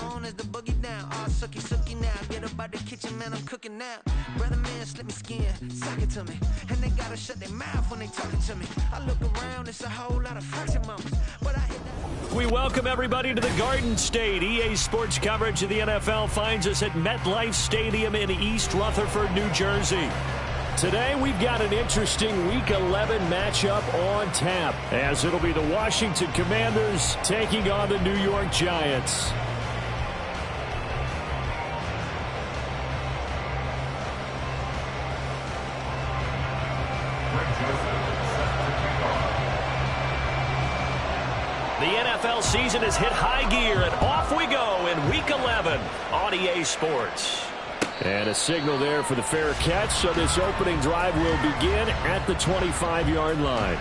on as the boogie down. All sucky, sucky now. Get up out the kitchen, man, I'm cooking now. Brother, man, slip me skin, suck it to me. And they gotta shut their mouth when they talking to me. I look around, it's a whole lot of foxy moments. But I hit that. We welcome everybody to the Garden State. EA Sports coverage of the NFL finds us at MetLife Stadium in East Rutherford, New Jersey. Today we've got an interesting Week 11 matchup on tap, as it'll be the Washington Commanders taking on the New York Giants. The NFL season has hit high gear, and off we go in Week 11 on EA Sports. And a signal there for the fair catch, so this opening drive will begin at the 25-yard line.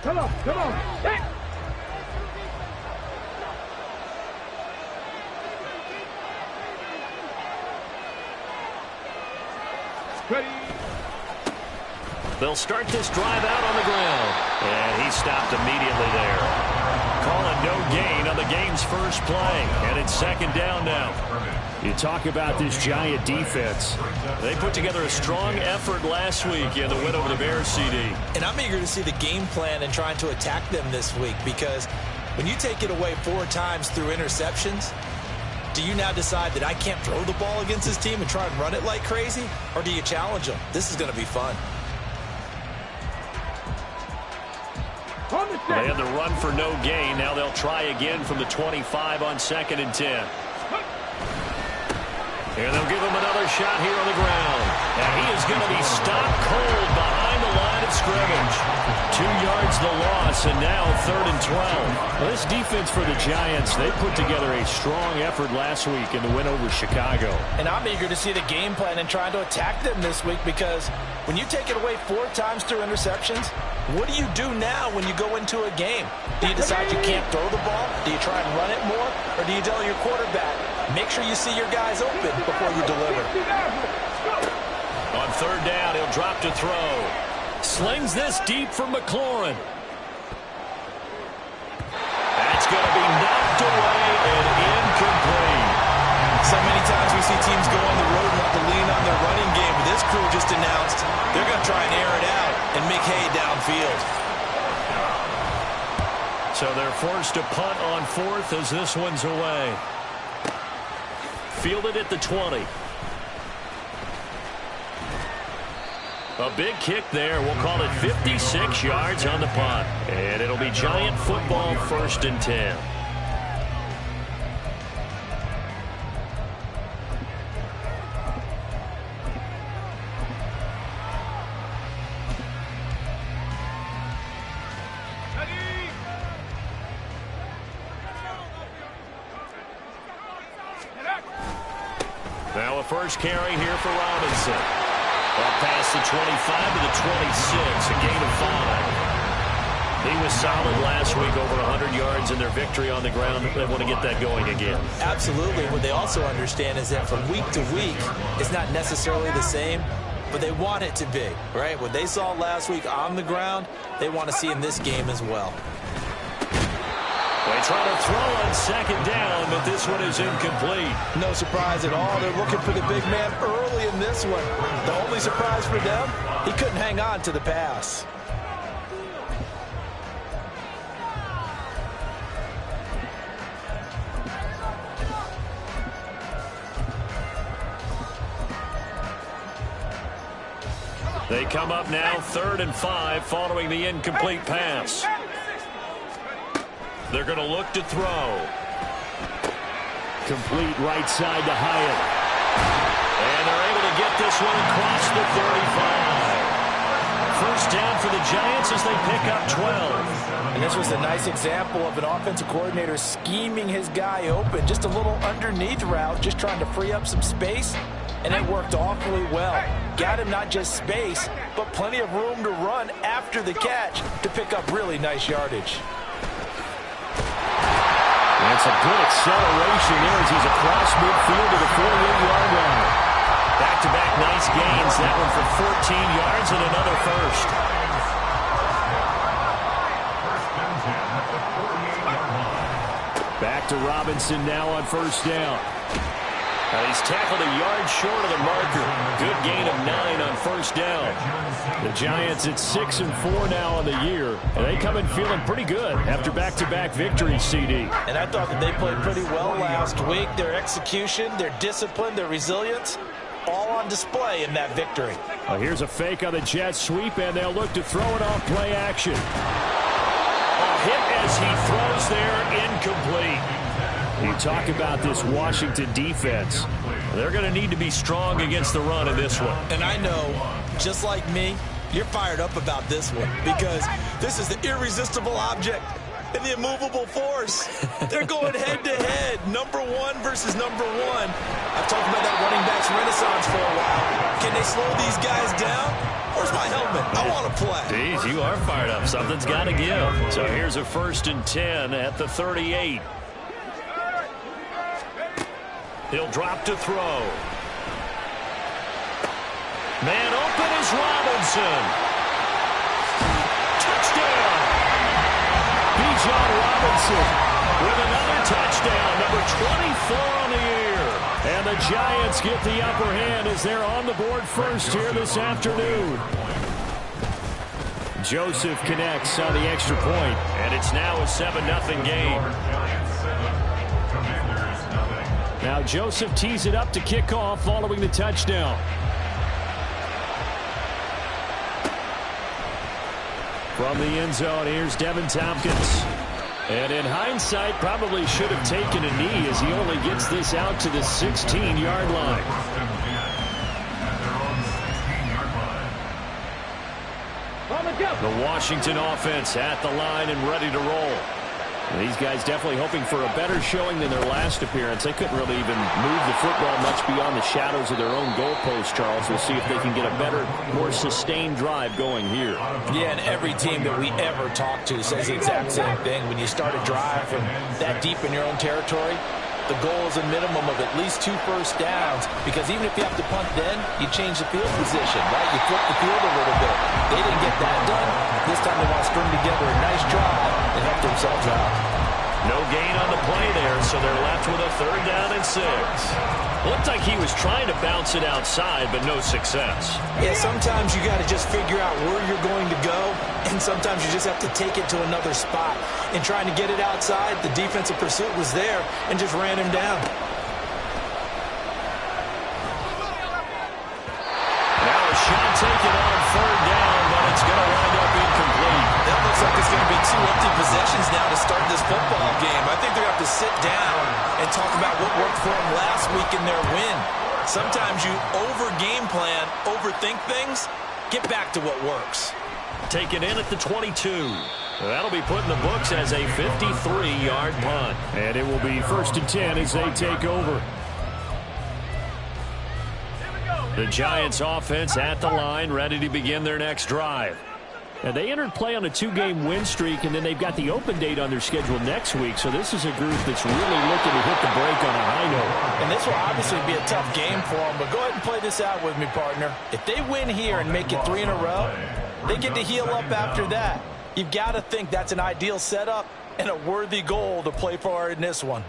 Come on, come on. Hey. Ready. They'll start this drive out on the ground. And he stopped immediately there. Calling no gain on the game's first play. And it's second down now. You talk about this Giant defense. They put together a strong effort last week in the win over the Bears, CD. And I'm eager to see the game plan and trying to attack them this week, because when you take it away 4 times through interceptions, do you now decide that I can't throw the ball against this team and try and run it like crazy? Or do you challenge them? This is going to be fun. They had the run for no gain. Now they'll try again from the 25 on 2nd and 10. And they'll give him another shot here on the ground. And he is going to be stopped cold behind the line of scrimmage. 2 yards the loss, and now 3rd and 12. Well, this defense for the Giants, they put together a strong effort last week in the win over Chicago. And I'm eager to see the game plan and trying to attack them this week, because when you take it away 4 times through interceptions, what do you do now when you go into a game? Do you decide you can't throw the ball? Do you try and run it more? Or do you tell your quarterback, make sure you see your guys open before you deliver? On 3rd down, he'll drop to throw. Slings this deep for McLaurin. That's going to be knocked away and incomplete. So many times we see teams go on the road and have to lean on their running game. But this crew just announced they're going to try and air it out and make hay downfield. So they're forced to punt on 4th as this one's away. Fielded at the 20. A big kick there. We'll call it 56 yards on the punt. And it'll be Giant football, 1st and 10. Now a first carry here for Robinson. Up past the 25 to the 26, a gain of 5. He was solid last week, over 100 yards in their victory on the ground. They want to get that going again. Absolutely. What they also understand is that from week to week, it's not necessarily the same, but they want it to be, right? What they saw last week on the ground, they want to see in this game as well. They try to throw on 2nd down, but this one is incomplete. No surprise at all. They're looking for the big man early in this one. The only surprise for them, he couldn't hang on to the pass. They come up now 3rd and 5 following the incomplete pass. They're going to look to throw. Complete right side to Hyatt. And they're able to get this one across the 35. First down for the Giants as they pick up 12. And this was a nice example of an offensive coordinator scheming his guy open. Just a little underneath route, just trying to free up some space, and it worked awfully well. got him not just space, but plenty of room to run after the catch to pick up really nice yardage. That's a good acceleration there as he's across midfield to the 48-yard line. Back-to-back nice gains. That one for 14 yards and another first. Back to Robinson now on first down. He's tackled a yard short of the marker. Good gain of 9 on first down. The Giants at 6-4 now on the year. And they come in feeling pretty good after back-to-back victories, CD. And I thought that they played pretty well last week. Their execution, their discipline, their resilience, all on display in that victory. Well, here's a fake on the jet sweep, and they'll look to throw it off play action. A hit as he throws there, incomplete. You talk about this Washington defense. They're going to need to be strong against the run in this one. And I know, just like me, you're fired up about this one because this is the irresistible object and the immovable force. They're going head-to-head, number one versus number one. I've talked about that running backs renaissance for a while. Can they slow these guys down? Where's my helmet? I want to play. Jeez, you are fired up. Something's got to give. So here's a 1st and 10 at the 38. He'll drop to throw. Man open is Robinson. Touchdown. Bijan Robinson with another touchdown, number 24 on the year. And the Giants get the upper hand as they're on the board first here this afternoon. Joseph connects on the extra point, and it's now a 7-0 game. Now Joseph tees it up to kick off following the touchdown. From the end zone, here's Devin Tompkins. And in hindsight, probably should have taken a knee as he only gets this out to the 16-yard line. The Washington offense at the line and ready to roll. These guys definitely hoping for a better showing than their last appearance. They couldn't really even move the football much beyond the shadows of their own goalpost, Charles. We'll see if they can get a better, more sustained drive going here. Yeah, and every team that we ever talk to says the exact same thing. When you start a drive from that deep in your own territory, the goal is a minimum of at least 2 first downs, because even if you have to punt then, you change the field position, right? You flip the field a little bit. They didn't get that done. This time they want to string together a nice drive and help themselves out. No gain on the play there, so they're left with a 3rd down and 6. Looked like he was trying to bounce it outside, but no success. Yeah, sometimes you got to just figure out where you're going to go, and sometimes you just have to take it to another spot. In trying to get it outside, the defensive pursuit was there and just ran him down. Now a shot taken on 3rd down, but it's going to wind up incomplete. That looks like it's going to be 2 empty possessions now to start this football game. I think they're going to have to sit down and talk about what worked for them last week in their win. Sometimes you over-game plan, overthink things. Get back to what works. Taken in at the 22. That'll be put in the books as a 53-yard punt. And it will be 1st and 10 as they take over. The Giants offense at the line, ready to begin their next drive. And they entered play on a 2-game win streak, and then they've got the open date on their schedule next week. So this is a group that's really looking to hit the break on a high note. And this will obviously be a tough game for them, but go ahead and play this out with me, partner. If they win here and make it 3 in a row, they get to heal up after that. You've got to think that's an ideal setup and a worthy goal to play for in this one.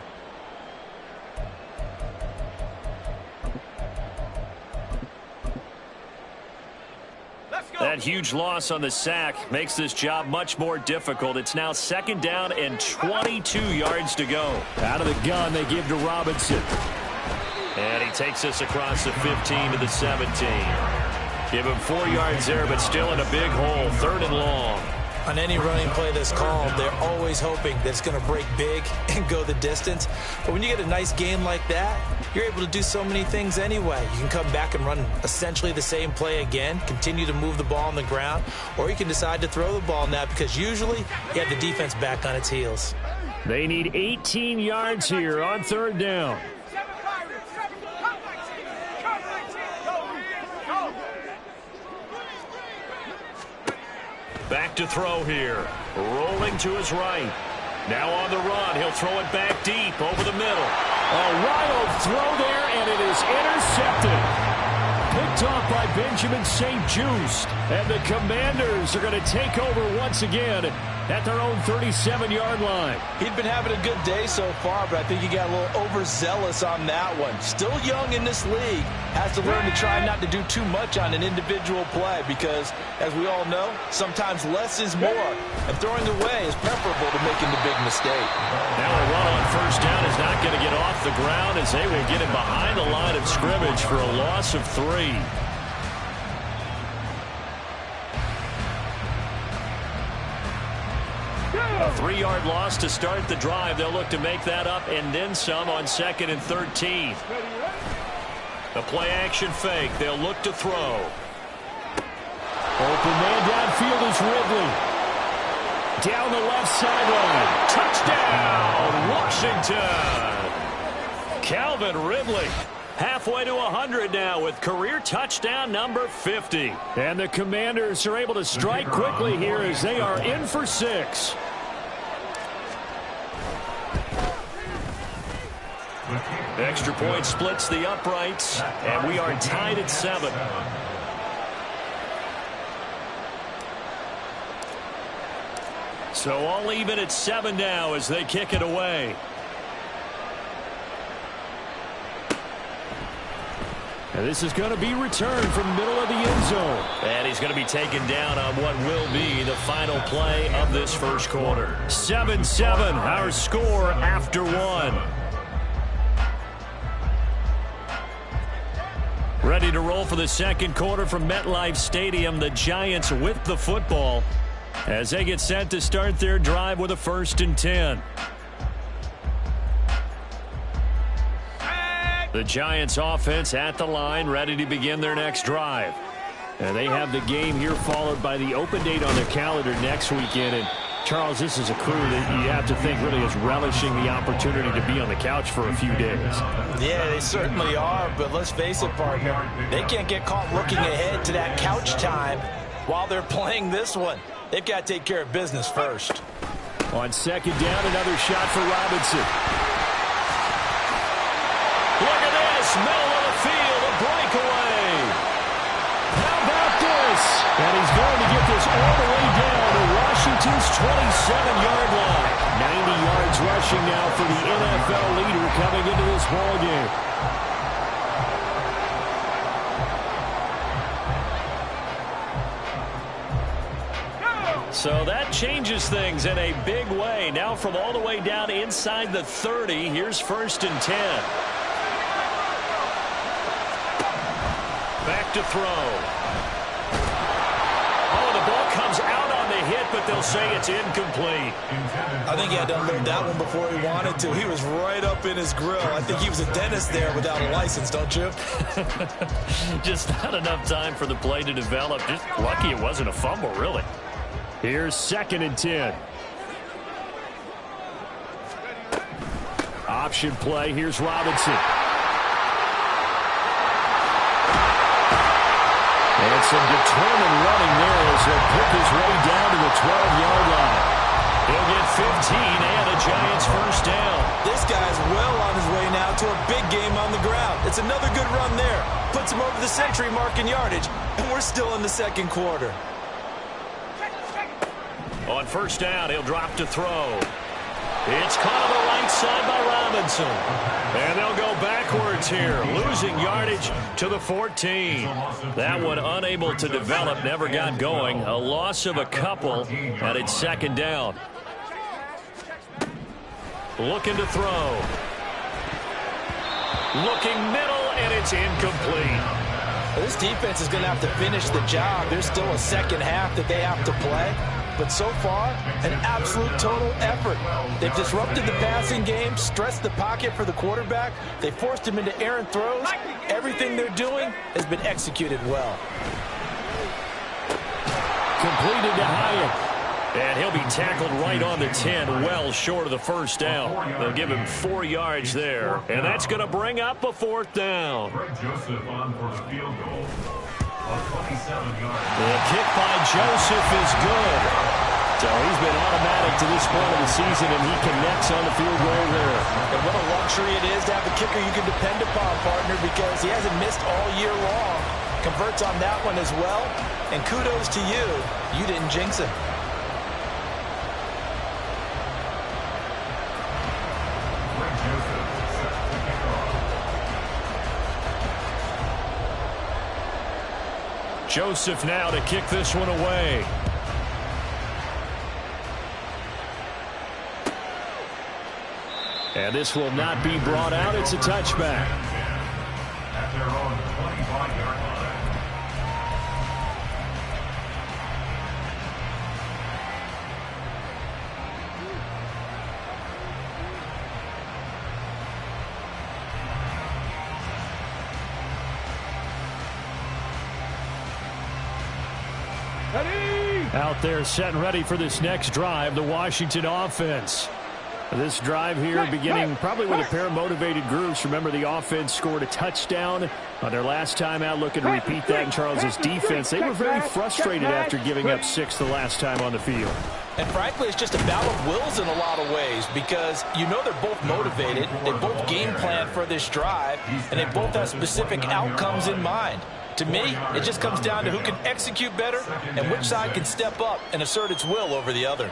That huge loss on the sack makes this job much more difficult. It's now 2nd down and 22 yards to go. Out of the gun, they give to Robinson. And he takes us across the 15 to the 17. Give him 4 yards there, but still in a big hole. 3rd and long. On any running play that's called, they're always hoping that it's going to break big and go the distance. But when you get a nice game like that, you're able to do so many things anyway. You can come back and run essentially the same play again, continue to move the ball on the ground, or you can decide to throw the ball now because usually you have the defense back on its heels. They need 18 yards here on 3rd down. back to throw here. Rolling to his right. Now on the run. He'll throw it back deep over the middle. A wild throw there, and it is intercepted. Picked off by Benjamin St. Just. And the Commanders are going to take over once again at their own 37-yard line. He'd been having a good day so far, but I think he got a little overzealous on that one. Still young in this league. Has to learn to try not to do too much on an individual play because, as we all know, sometimes less is more. And throwing away is preferable to making the big mistake. Now a run on first down is not going to get off the ground as they will get him behind the line of scrimmage for a loss of 3. A 3-yard loss to start the drive. They'll look to make that up and then some on 2nd and 13. The play action fake. They'll look to throw. Open man downfield is Ridley. Down the left sideline. Touchdown, Washington. Calvin Ridley. Halfway to 100 now with career touchdown number 50. And the Commanders are able to strike quickly here as they are in for 6. Extra point splits the uprights, and we are tied at 7. So all even at 7 now as they kick it away. And this is going to be returned from the middle of the end zone. And he's going to be taken down on what will be the final play of this first quarter. 7-7, our score after 1. Ready to roll for the second quarter from MetLife Stadium. The Giants with the football as they get set to start their drive with a 1st and 10. The Giants offense at the line, ready to begin their next drive. And they have the game here followed by the open date on their calendar next weekend. And Charles, this is a crew that you have to think really is relishing the opportunity to be on the couch for a few days. Yeah, they certainly are, but let's face it, partner. They can't get caught looking ahead to that couch time while they're playing this one. They've got to take care of business first. On 2nd down, another shot for Robinson. Look at this, middle of the field, a breakaway. How about this? And he's going to get this all the way down to Washington's 27-yard line. 90 yards rushing now for the NFL leader coming into this ballgame. So that changes things in a big way. Now from all the way down inside the 30, here's 1st and 10. Back to throw. Oh, the ball comes out on the hit, but they'll say it's incomplete. I think he had to unload that one before he wanted to. He was right up in his grill. I think he was a dentist there without a license, don't you? Just not enough time for the play to develop. Just lucky it wasn't a fumble, really. Here's 2nd and 10. Option play. Here's Robinson. And some determined running there as he'll pick his way down to the 12-yard line. He'll get 15 and a Giants 1st down. This guy's well on his way now to a big game on the ground. It's another good run there. Puts him over the century mark in yardage, and we're still in the second quarter. On 1st down, he'll drop to throw. It's caught on the right side by Robinson. And they'll go backwards here, losing yardage to the 14. That one unable to develop, never got going. A loss of a couple, and it's 2nd down. Looking to throw. Looking middle, and it's incomplete. This defense is going to have to finish the job. There's still a second half that they have to play. But so far, an absolute total effort. They've disrupted the passing game, stressed the pocket for the quarterback. They forced him into errant throws. Everything they're doing has been executed well. Completed to Hyatt. And he'll be tackled right on the 10, well short of the 1st down. They'll give him 4 yards there. And that's going to bring up a 4th down. The kick by Joseph is good. So he's been automatic to this point of the season, and he connects on the field goal there. And what a luxury it is to have a kicker you can depend upon, partner, because he hasn't missed all year long. Converts on that one as well. And kudos to you. You didn't jinx him. Joseph now to kick this one away. And this will not be brought out. It's a touchback. At their own 25-yard line. Out there set and ready for this next drive, the Washington offense. This drive here beginning probably with a pair of motivated groups. Remember, the offense scored a touchdown on their last time out. Looking to repeat that in Charles's defense. They were very frustrated after giving up 6 the last time on the field. And frankly, it's just a battle of wills in a lot of ways, because you know they're both motivated. They both game plan for this drive, and they both have specific outcomes in mind. To me, it just comes down to who can execute better and which side can step up and assert its will over the other.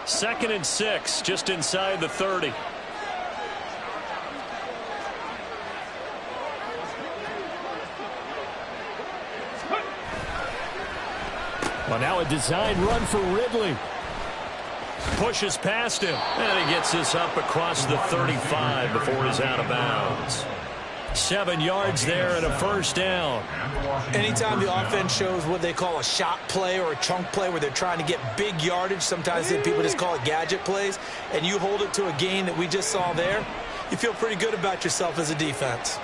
2nd and 6, just inside the 30. Well, now a design run for Ridley. Pushes past him, and he gets this up across the 35 before he's out of bounds. 7 yards there and a first down. Anytime the offense shows what they call a shot play or a chunk play where they're trying to get big yardage, sometimes people just call it gadget plays, and you hold it to a gain that we just saw there, you feel pretty good about yourself as a defense.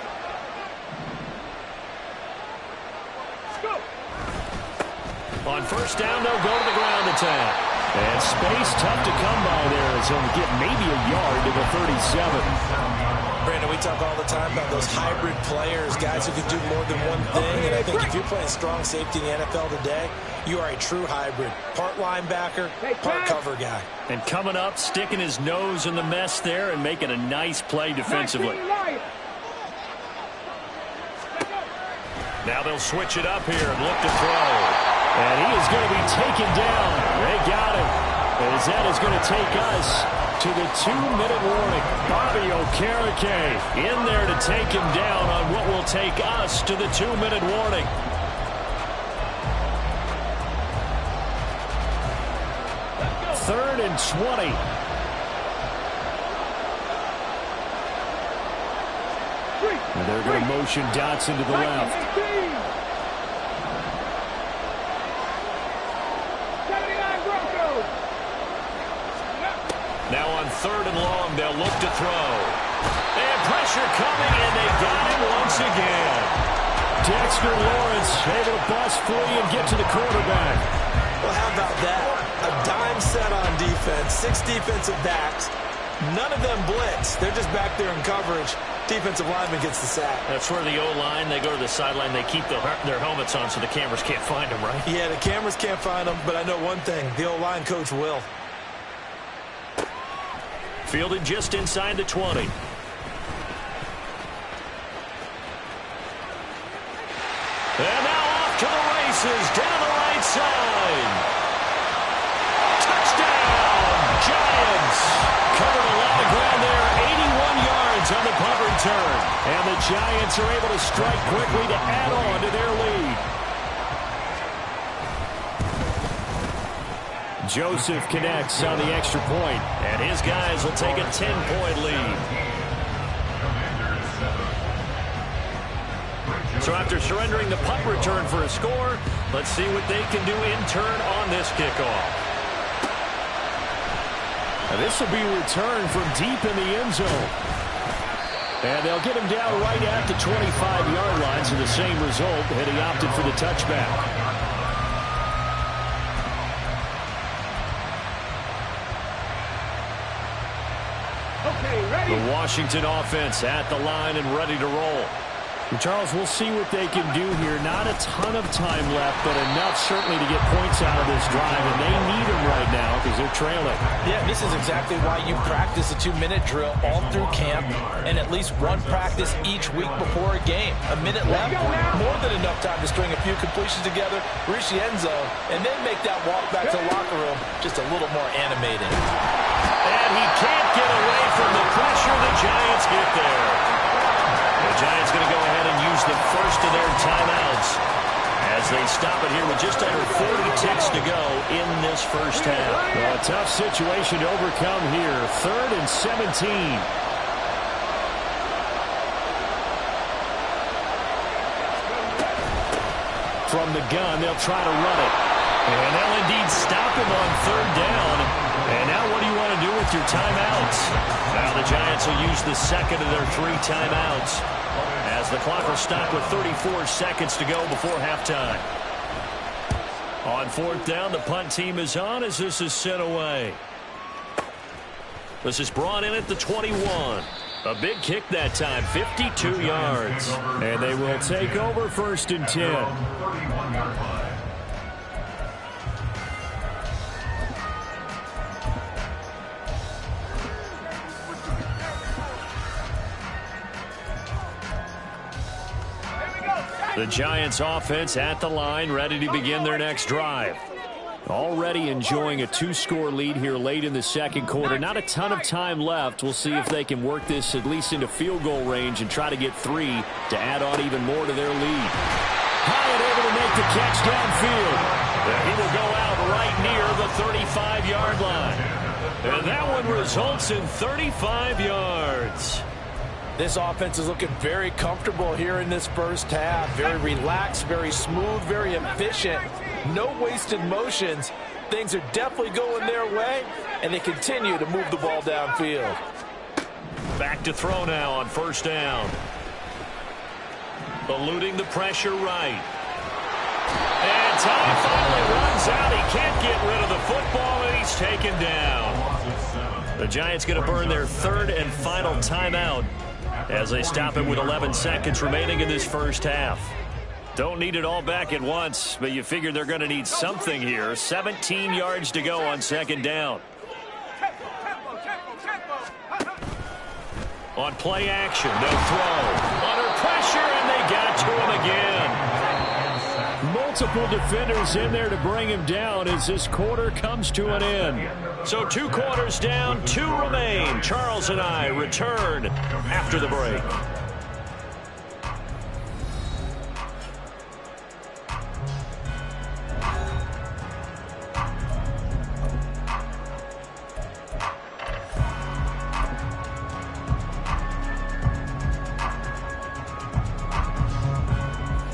On first down, they'll go to the ground attack. And space tough to come by there as he'll get maybe a yard to the 37. Brandon, we talk all the time about those hybrid players, guys who can do more than one thing. And I think if you're playing strong safety in the NFL today, you are a true hybrid. Part linebacker, part cover guy. And coming up, sticking his nose in the mess there and making a nice play defensively. Now they'll switch it up here and look to throw. And he is going to be taken down. They got him. As that is going to take us to the 2-minute warning. Bobby Okereke in there to take him down on what will take us to the 2-minute warning. Third and 20. And they're going to motion Dotson to the left. Now on 3rd and long, they'll look to throw. And pressure coming, and they got him once again. Dexter Lawrence able to bust free and get to the quarterback. Well, how about that? A dime set on defense, 6 defensive backs. None of them blitz. They're just back there in coverage. Defensive lineman gets the sack. That's where the O-line, they go to the sideline, they keep their helmets on so the cameras can't find them, right? Yeah, the cameras can't find them, but I know one thing. The O-line coach will. Fielded just inside the 20. And now off to the races, down the right side. Touchdown, Giants. Covered a lot of ground there, 81 yards on the punt return. And the Giants are able to strike quickly to add on to their lead. Joseph connects on the extra point, and his guys will take a 10-point lead. So after surrendering the punt return for a score, let's see what they can do in turn on this kickoff. Now this will be returned from deep in the end zone. And they'll get him down right at the 25-yard line, so the same result, and he opted for the touchback. The Washington offense at the line and ready to roll. Charles, we'll see what they can do here. Not a ton of time left, but enough certainly to get points out of this drive, and they need them right now because they're trailing. Yeah, this is exactly why you practice a 2-minute drill all through camp and at least one practice each week before a game. A minute left, more than enough time to string a few completions together, reach the end zone, and then make that walk back to the locker room just a little more animated. And he can't get away from the pressure. The Giants get there. The Giants going to go ahead and use the first of their timeouts as they stop it here with just under 40 ticks to go in this first half. Well, a tough situation to overcome here. 3rd and 17. From the gun, they'll try to run it. And they'll indeed stop him on 3rd down. And now what do you want to do with your timeouts? Now the Giants will use the second of their 3 timeouts as the clock will stop with 34 seconds to go before halftime. On 4th down, the punt team is on as this is sent away. This is brought in at the 21. A big kick that time, 52 yards. And they will take over 1st and 10. 31-yard line. The Giants offense at the line, ready to begin their next drive. Already enjoying a 2-score lead here late in the second quarter. Not a ton of time left. We'll see if they can work this at least into field goal range and try to get 3 to add on even more to their lead. Hyatt able to make the catch downfield. And he will go out right near the 35-yard line. And that one results in 35 yards. This offense is looking very comfortable here in this first half. Very relaxed, very smooth, very efficient. No wasted motions. Things are definitely going their way, and they continue to move the ball downfield. Back to throw now on 1st down. Eluding the pressure right. And time finally runs out. He can't get rid of the football, and he's taken down. The Giants going to burn their 3rd and final timeout as they stop it with 11 seconds remaining in this first half. Don't need it all back at once, but you figure they're going to need something here. 17 yards to go on 2nd down. On play action, they'll throw. Under pressure, and they got to him again. Multiple defenders in there to bring him down as this quarter comes to an end. So 2 quarters down, 2 remain. Charles and I return after the break.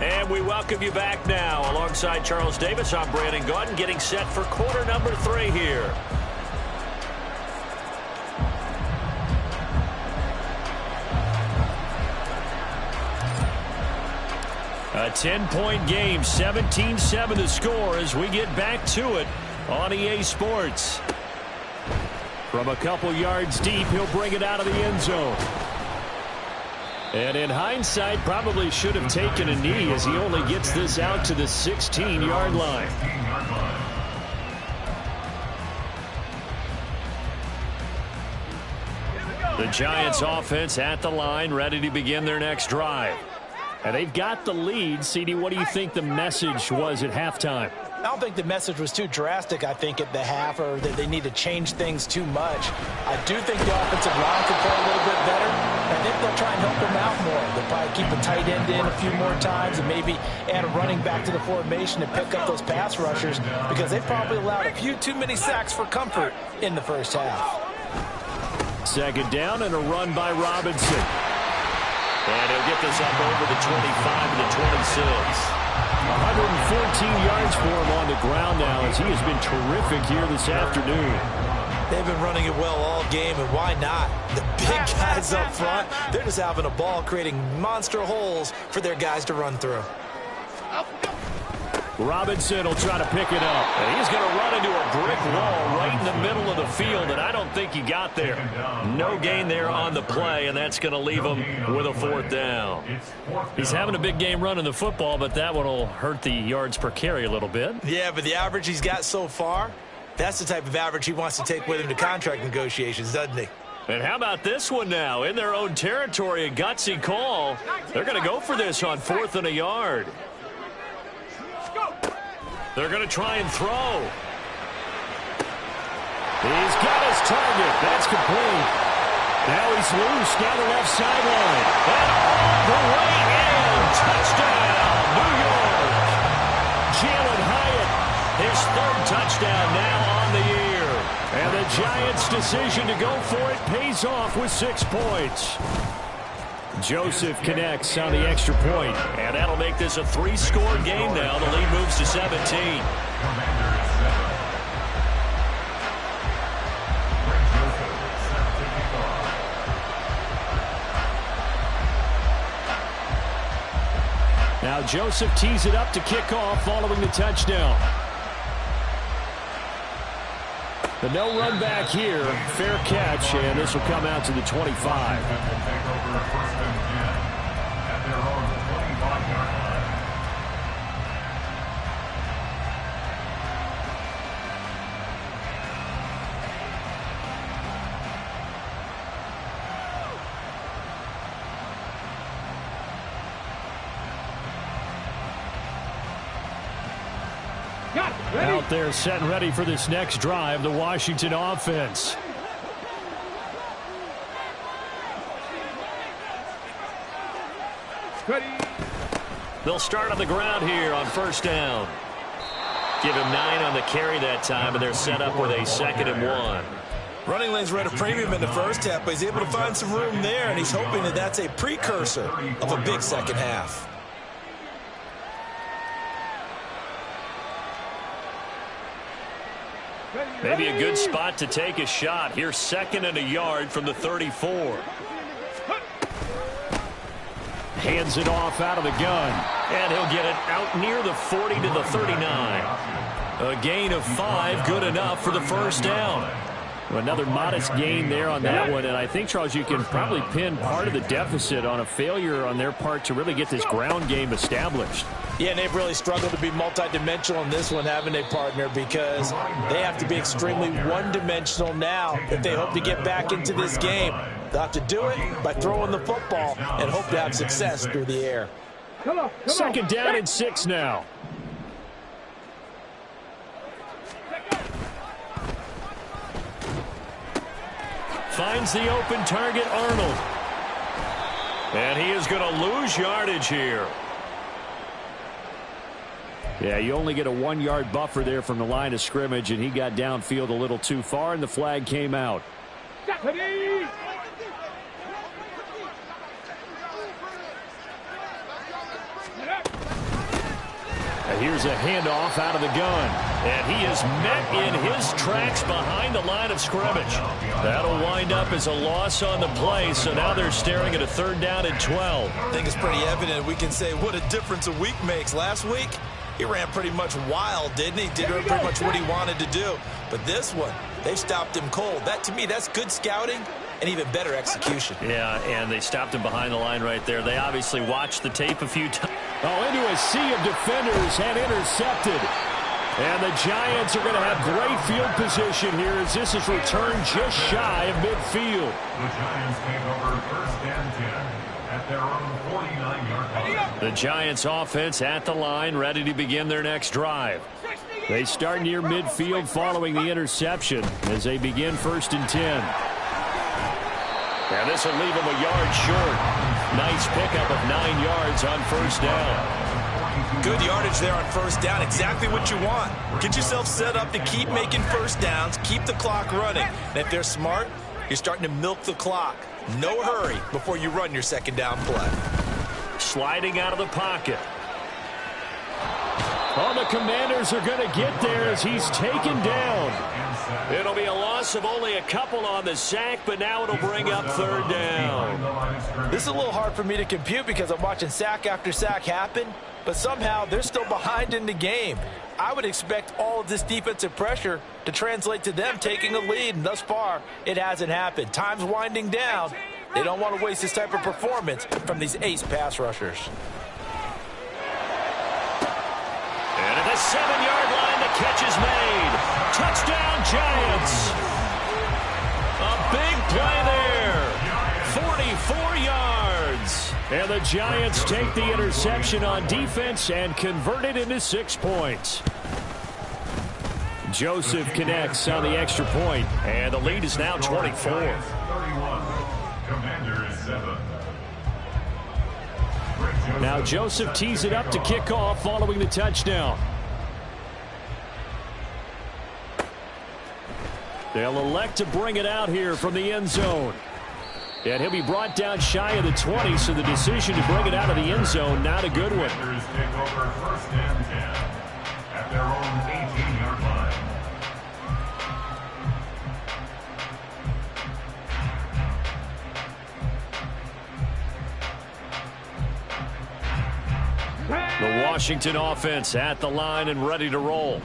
And we welcome you back now. Alongside Charles Davis, I'm Brandon Gaudin, getting set for quarter number 3 here. A 10-point game, 17-7 the score as we get back to it on EA Sports. From a couple yards deep, he'll bring it out of the end zone. And in hindsight, probably should have taken a knee as he only gets this out to the 16-yard line. The Giants offense at the line, ready to begin their next drive. And they've got the lead. CD, what do you think the message was at halftime? I don't think the message was too drastic, I think, at the half, or that they need to change things too much. I do think the offensive line could play a little bit better. I think they'll try and help them out more. They'll probably keep a tight end in a few more times and maybe add a running back to the formation to pick up those pass rushers, because they probably allowed a few too many sacks for comfort in the first half. 2nd down and a run by Robinson. And he'll get this up over the 25 and the 26. 114 yards for him on the ground now as he has been terrific here this afternoon. They've been running it well all game, and why not? The big guys up front, they're just having a ball creating monster holes for their guys to run through. Robinson will try to pick it up. And he's going to run into a brick wall right in the middle of the field, and I don't think he got there. No gain there on the play, and that's going to leave him with a 4th down. He's having a big game running the football, but that one will hurt the yards per carry a little bit. Yeah, but the average he's got so far, that's the type of average he wants to take with him to contract negotiations, doesn't he? And how about this one now? In their own territory, a gutsy call. They're going to go for this on 4th and a yard. They're going to try and throw. He's got his target. That's complete. Now he's loose down the left sideline. And all the way in. Touchdown, New York. Jalen Hyatt, his 3rd touchdown now on the year. And the Giants' decision to go for it pays off with 6 points. Joseph connects on the extra point, and that'll make this a 3-score game now. The lead moves to 17. Now Joseph tees it up to kick off following the touchdown. The no run back here, fair catch, and this will come out to the 25. Out there set and ready for this next drive, the Washington offense. Ready. They'll start on the ground here on 1st down. Give him 9 on the carry that time, and they're set up with a 2nd and 1. Running lanes were at a premium in the first half, but he's able to find some room there, and he's hoping that that's a precursor of a big second half. Maybe a good spot to take a shot. Here's 2nd and a yard from the 34. Hands it off out of the gun. And he'll get it out near the 40 to the 39. A gain of 5, good enough for the 1st down. Another modest gain there on that one, and I think, Charles, you can probably pin part of the deficit on a failure on their part to really get this ground game established. Yeah, and they've really struggled to be multidimensional in this one, haven't they, partner, because they have to be extremely one-dimensional now if they hope to get back into this game. They'll have to do it by throwing the football and hope to have success through the air. 2nd down and 6 now. Finds the open target, Arnold. And he is going to lose yardage here. Yeah, you only get a 1-yard buffer there from the line of scrimmage, and he got downfield a little too far, and the flag came out. And here's a handoff out of the gun. And he is met in his tracks behind the line of scrimmage. That'll wind up as a loss on the play, so now they're staring at a 3rd down and 12. I think it's pretty evident. We can say what a difference a week makes. Last week, he ran pretty much wild, didn't he? Did pretty much what he wanted to do. But this one, they stopped him cold. That, to me, that's good scouting and even better execution. Yeah, and they stopped him behind the line right there. They obviously watched the tape a few times. Oh, into a sea of defenders and intercepted. And the Giants are going to have great field position here as this is returned just shy of midfield. The Giants take over 1st and 10 at their own 49-yard line. The Giants offense at the line, ready to begin their next drive. They start near midfield following the interception as they begin 1st and 10. And this will leave them a yard short. Nice pickup of 9 yards on 1st down. Good yardage there on 1st down. Exactly what you want. Get yourself set up to keep making 1st downs, keep the clock running. And if they're smart, you're starting to milk the clock. No hurry before you run your 2nd down play. Sliding out of the pocket. Oh, the Commanders are going to get there as he's taken down. It'll be a loss of only a couple on the sack, but now it'll bring up third down. This is a little hard for me to compute because I'm watching sack after sack happen, but somehow they're still behind in the game. I would expect all of this defensive pressure to translate to them taking a lead, and thus far, it hasn't happened. Time's winding down. They don't want to waste this type of performance from these ace pass rushers. And at the 7-yard line, the catch is made. Touchdown, Giants. A big play there. 44 yards. And the Giants take the interception on defense and convert it into 6 points. Joseph connects on the extra point, and the lead is now 24. 31. Commanders 7. Now Joseph tees it up to kick off following the touchdown. They'll elect to bring it out here from the end zone. And he'll be brought down shy of the 20, so the decision to bring it out of the end zone, not a good one. Commanders take over 1st and 10 at their own 18-yard line. The Washington offense at the line and ready to roll.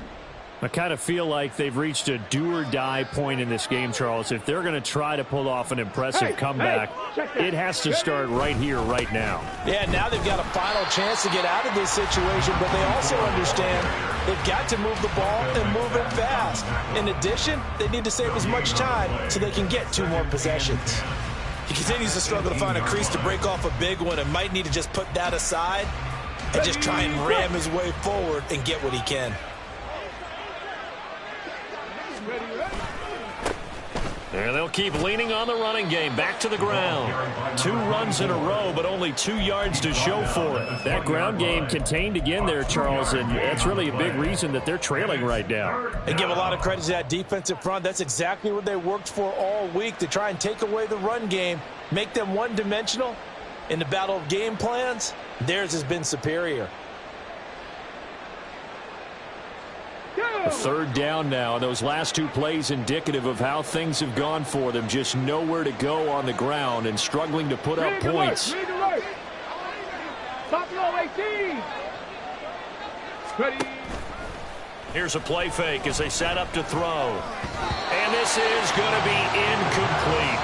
I kind of feel like they've reached a do-or-die point in this game, Charles. If they're going to try to pull off an impressive comeback, it has to start right here, right now. Yeah, now they've got a final chance to get out of this situation, but they also understand they've got to move the ball and move it fast. In addition, they need to save as much time so they can get 2 more possessions. He continues to struggle to find a crease to break off a big one and might need to just put that aside and just try and ram his way forward and get what he can. And they'll keep leaning on the running game. Back to the ground. 2 runs in a row, but only 2 yards to show for it. That ground game contained again there, Charles, and that's really a big reason that they're trailing right now. And give a lot of credit to that defensive front. That's exactly what they worked for all week, to try and take away the run game, make them one-dimensional. In the battle of game plans, theirs has been superior. A 3rd down now. Those last 2 plays indicative of how things have gone for them. Just nowhere to go on the ground and struggling to put up points. Top low 18. Ready. Here's a play fake as they set up to throw. And this is going to be incomplete.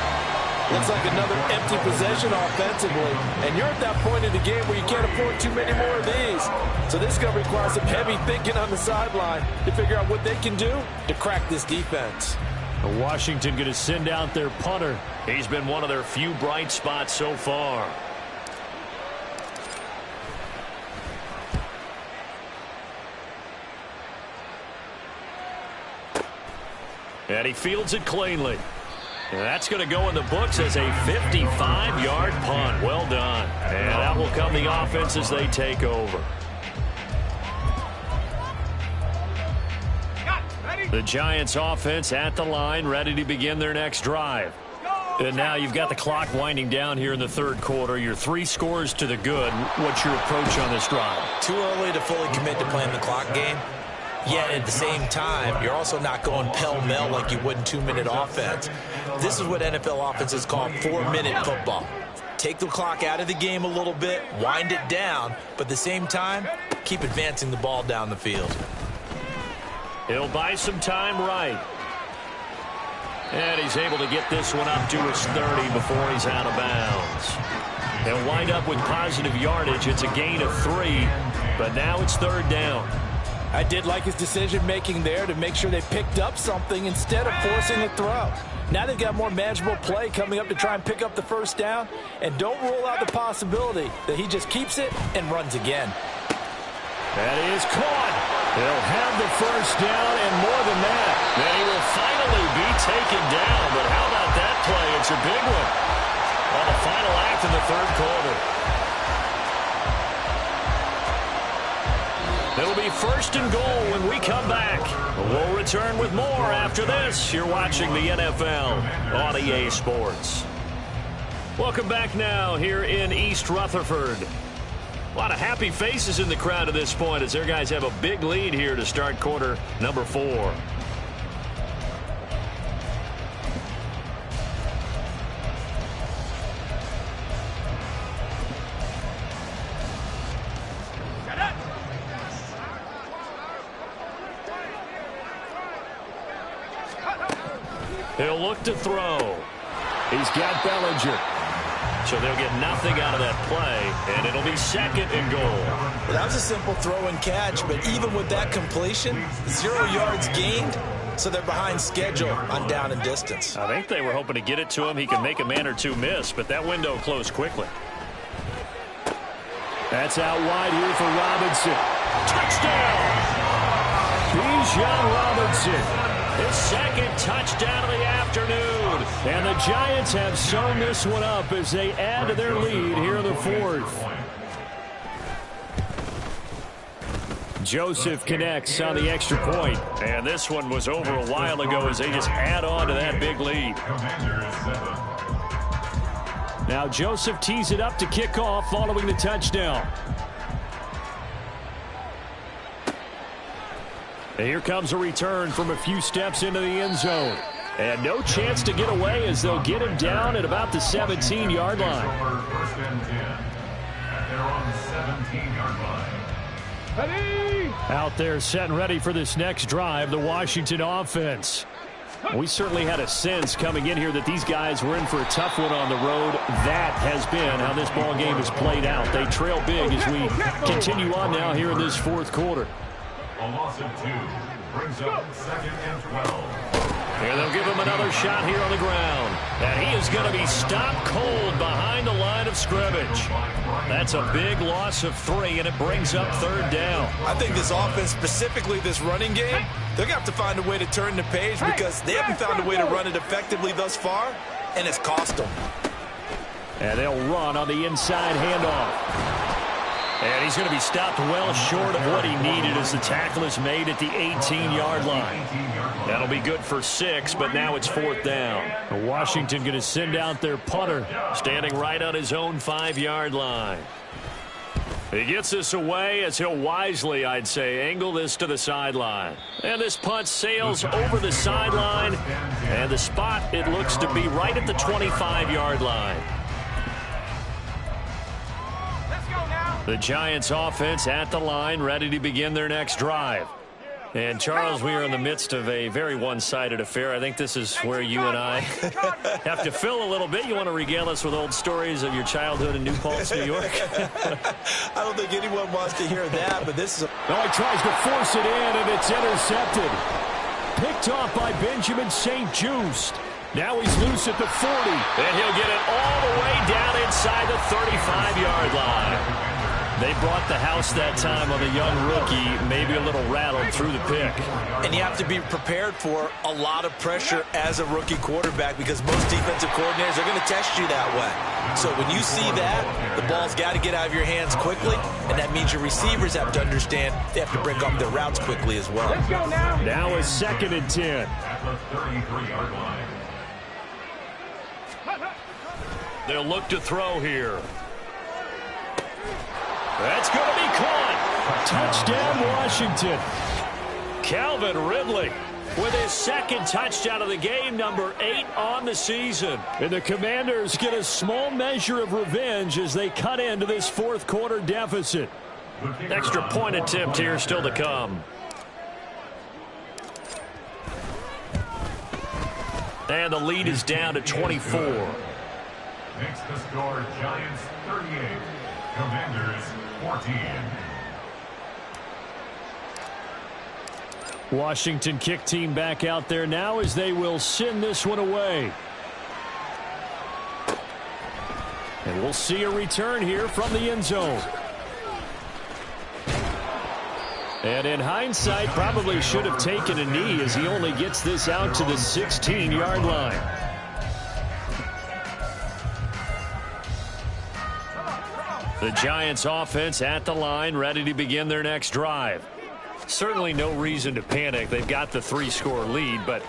Looks like another empty possession offensively. And you're at that point in the game where you can't afford too many more of these. So this is going to require some heavy thinking on the sideline to figure out what they can do to crack this defense. Washington going to send out their punter. He's been one of their few bright spots so far. And he fields it cleanly. And that's going to go in the books as a 55-yard punt. Well done. And out will come the offense as they take over. The Giants offense at the line, ready to begin their next drive. And now you've got the clock winding down here in the 3rd quarter. You're 3 scores to the good. What's your approach on this drive? Too early to fully commit to playing the clock game. Yet at the same time, you're also not going pell-mell like you would in 2-minute offense. This is what NFL offenses call 4-minute football. Take the clock out of the game a little bit, wind it down, but at the same time, keep advancing the ball down the field. He'll buy some time right. And he's able to get this one up to his 30 before he's out of bounds. They'll wind up with positive yardage. It's a gain of 3, but now it's 3rd down. I did like his decision-making there to make sure they picked up something instead of forcing a throw. Now they've got more manageable play coming up to try and pick up the 1st down. And don't rule out the possibility that he just keeps it and runs again. That is caught. They'll have the 1st down and more than that. Then he will finally be taken down. But how about that play? It's a big one. On the final act in the 3rd quarter. It'll be 1st and goal when we come back. We'll return with more after this. You're watching the NFL on EA Sports. Welcome back now here in East Rutherford. A lot of happy faces in the crowd at this point as their guys have a big lead here to start quarter number 4. He'll look to throw. He's got Bellinger. So they'll get nothing out of that play, and it'll be second and goal. Well, that was a simple throw and catch, but even with that completion, 0 yards gained, so they're behind schedule on down and distance. I think they were hoping to get it to him. He can make a man or two miss, but that window closed quickly. That's out wide here for Robinson. Touchdown! Bijan Robinson. His second touchdown of the afternoon. And the Giants have sewn this one up as they add to their lead here in the 4th. Joseph connects on the extra point. And this one was over a while ago as they just add on to that big lead. Now Joseph tees it up to kick off following the touchdown. And here comes a return from a few steps into the end zone. And no chance to get away as they'll get him down at about the 17-yard line. First and 10 at their own 17-yard line. Ready? Out there set and ready for this next drive, the Washington offense. We certainly had a sense coming in here that these guys were in for a tough one on the road. That has been how this ball game has played out. They trail big as we continue on now here in this 4th quarter. A loss of 2 brings up 2nd and 12. And they'll give him another shot here on the ground. And he is going to be stopped cold behind the line of scrimmage. That's a big loss of 3, and it brings up 3rd down. I think this offense, specifically this running game, they're going to have to find a way to turn the page because they haven't found a way to run it effectively thus far, and it's cost them. And they'll run on the inside handoff. And he's going to be stopped well short of what he needed as the tackle is made at the 18-yard line. That'll be good for 6, but now it's 4th down. Washington going to send out their punter, standing right on his own 5-yard line. He gets this away as he'll wisely, I'd say, angle this to the sideline. And this punt sails over the sideline. And the spot, it looks to be right at the 25-yard line. The Giants offense at the line, ready to begin their next drive. And, Charles, we are in the midst of a very one-sided affair. I think this is where you and I have to fill a little bit. You want to regale us with old stories of your childhood in New Paltz, New York? I don't think anyone wants to hear that, but this is a... No, he tries to force it in, and it's intercepted. Picked off by Benjamin St. Just. Now he's loose at the 40. And he'll get it all the way down inside the 35-yard line. They brought the house that time on the young rookie, maybe a little rattled through the pick. And you have to be prepared for a lot of pressure as a rookie quarterback because most defensive coordinators are going to test you that way. So when you see that, the ball's got to get out of your hands quickly, and that means your receivers have to understand they have to break up their routes quickly as well. Let's go now. Now is 2nd and 10. At the 33-yard line. They'll look to throw here. That's going to be caught. Touchdown, Washington. Calvin Ridley with his 2nd touchdown of the game, number 8 on the season. And the Commanders get a small measure of revenge as they cut into this 4th quarter deficit. Extra point attempt here still to come. And the lead is down to 24. Makes the score Giants 38, Commanders 14. Washington kick team back out there now as they will send this one away. And we'll see a return here from the end zone. And in hindsight, probably should have taken a knee as he only gets this out to the 16-yard line. The Giants offense at the line, ready to begin their next drive. Certainly no reason to panic. They've got the 3-score lead, but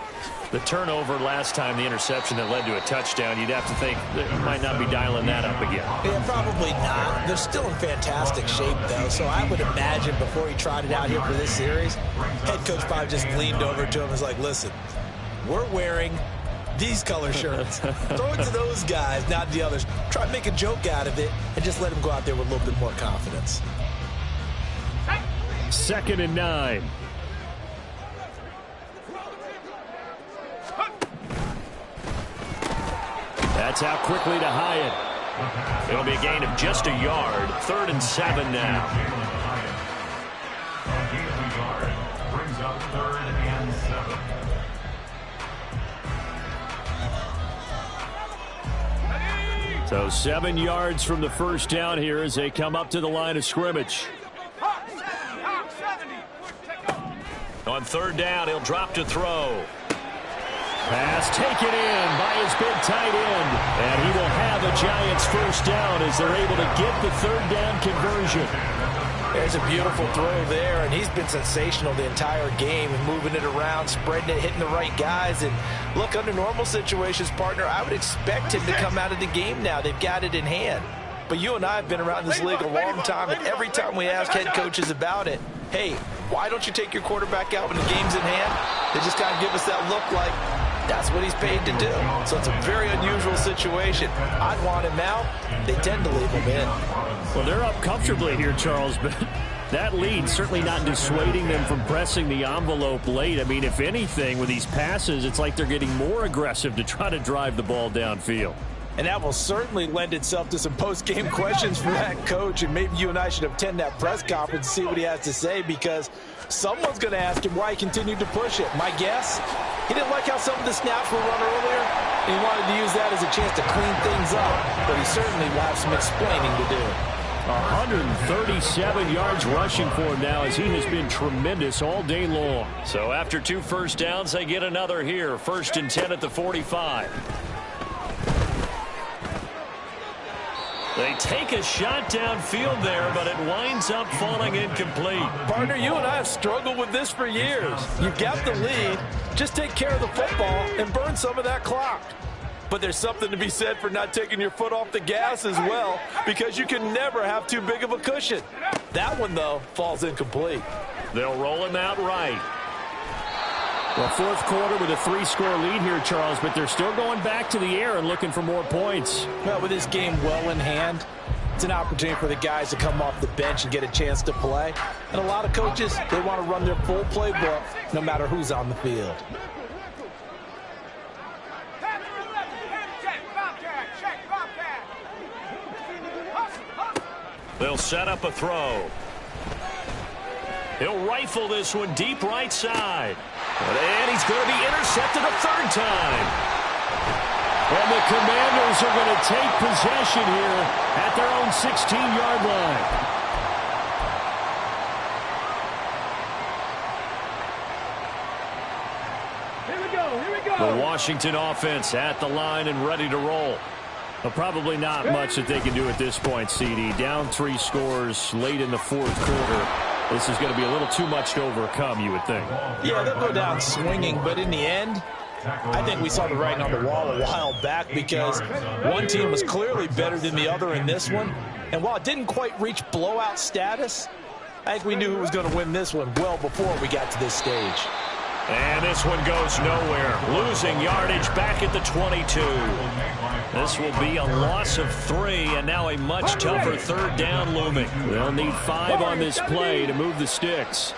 the turnover last time, the interception that led to a touchdown, you'd have to think that you might not be dialing that up again. Yeah, probably not. They're still in fantastic shape, though, so I would imagine before he trotted out here for this series, head coach probably just leaned over to him and was like, listen, we're wearing these color shirts. Throw it to those guys, not the others. Try to make a joke out of it and just let them go out there with a little bit more confidence. 2nd and 9. That's out quickly to Hyatt. It'll be a gain of just a yard. 3rd and 7 now. A gain of a yard brings up 3rd and 7. So 7 yards from the first down here as they come up to the line of scrimmage. On 3rd down, he'll drop to throw. Pass taken in by his big tight end. And he will have a Giants first down as they're able to get the 3rd down conversion. There's a beautiful throw there, and he's been sensational the entire game and moving it around, spreading it, hitting the right guys. And look, under normal situations, partner, I would expect him to come out of the game now. They've got it in hand. But you and I have been around this league a long time, and every time we ask head coaches about it, hey, why don't you take your quarterback out when the game's in hand? They just kind of give us that look like that's what he's paid to do. So it's a very unusual situation. I'd want him out. They tend to leave him in. Well, they're up comfortably here, Charles, but that lead certainly not dissuading them from pressing the envelope late. I mean, if anything, with these passes, it's like they're getting more aggressive to try to drive the ball downfield. And that will certainly lend itself to some post-game questions for that coach. And maybe you and I should attend that press conference and see what he has to say, because someone's going to ask him why he continued to push it. My guess, he didn't like how some of the snaps were run earlier, and he wanted to use that as a chance to clean things up. But he certainly will have some explaining to do. 137 yards rushing for him now, as he has been tremendous all day long. So after 2 first downs, they get another here. 1st and 10 at the 45. They take a shot downfield there, but it winds up falling incomplete. Partner, you and I have struggled with this for years. You've got the lead. Just take care of the football and burn some of that clock. But there's something to be said for not taking your foot off the gas as well, because you can never have too big of a cushion. That one, though, falls incomplete. They'll roll him out right. Well, 4th quarter with a 3-score lead here, Charles, but they're still going back to the air and looking for more points. Well, with this game well in hand, it's an opportunity for the guys to come off the bench and get a chance to play. And a lot of coaches, they want to run their full playbook no matter who's on the field. They'll set up a throw. He'll rifle this one deep right side. And he's going to be intercepted a 3rd time. And the Commanders are going to take possession here at their own 16-yard line. Here we go. The Washington offense at the line and ready to roll. Well, probably not much that they can do at this point, CD. Down 3 scores late in the 4th quarter. This is going to be a little too much to overcome, you would think. Yeah, they'll go down swinging, but in the end, I think we saw the writing on the wall a while back, because one team was clearly better than the other in this one. And while it didn't quite reach blowout status, I think we knew who was going to win this one well before we got to this stage. And this one goes nowhere. Losing yardage back at the 22. This will be a loss of 3, and now a much tougher 3rd down looming. They'll need 5 on this play to move the sticks.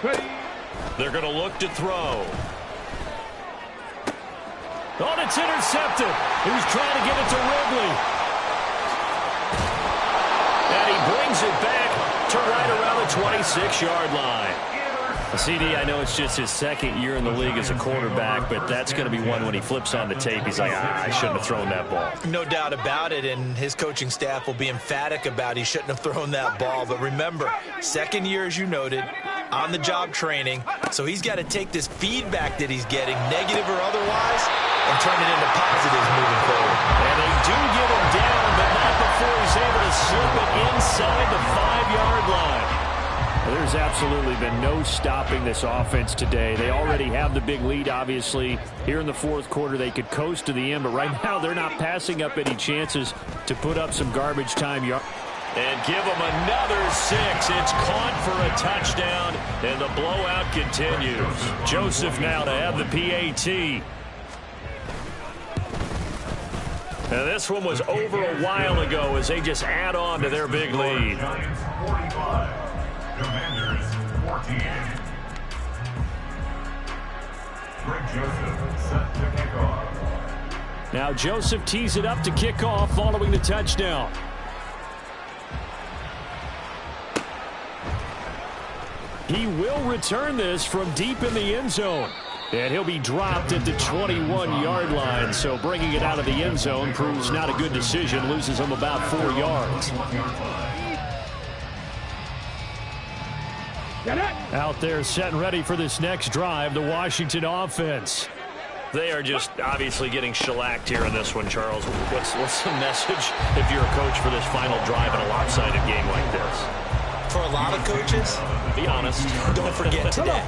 They're going to look to throw. Oh, it's intercepted. He was trying to get it to Ridley. And he brings it back to right around the 26-yard line. CD, I know it's just his 2nd year in the league as a quarterback, but that's going to be one when he flips on the tape, he's like, I shouldn't have thrown that ball. No doubt about it, and his coaching staff will be emphatic about he shouldn't have thrown that ball. But remember, 2nd year, as you noted, on-the-job training, so he's got to take this feedback that he's getting, negative or otherwise, and turn it into positives moving forward. And they do get him down, but not before he's able to slip it inside the 5-yard line. There's there's absolutely been no stopping this offense today. They already have the big lead, obviously. Here in the fourth quarter, they could coast to the end, but right now they're not passing up any chances to put up some garbage time yards. And give them another 6. It's caught for a touchdown, and the blowout continues. Joseph now to have the PAT. Now this one was over a while ago as they just add on to their big lead. Giants 45, Commanders 14. Greg Joseph set to kick off. Now Joseph tees it up to kick off following the touchdown. He will return this from deep in the end zone. And he'll be dropped at the 21-yard line. So bringing it out of the end zone proves not a good decision. Loses him about 4 yards. Out there set and ready for this next drive, the Washington offense. They are just obviously getting shellacked here in this one, Charles. What's the message if you're a coach for this final drive in a lopsided game like this? For a lot of coaches, be honest. Don't forget today.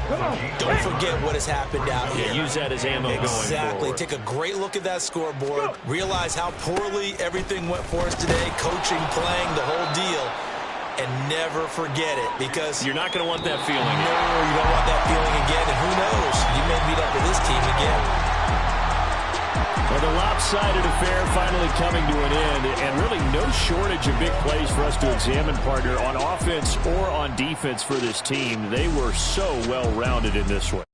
Don't forget what has happened out here. Use that as ammo going forward. Exactly. Take a great look at that scoreboard. Realize how poorly everything went for us today. Coaching, playing, the whole deal. And never forget it, because you're not going to want that feeling. No, you don't want that feeling again. And who knows? You may meet up with this team again. Well, the lopsided affair finally coming to an end, and really no shortage of big plays for us to examine, partner, on offense or on defense for this team. They were so well-rounded in this one.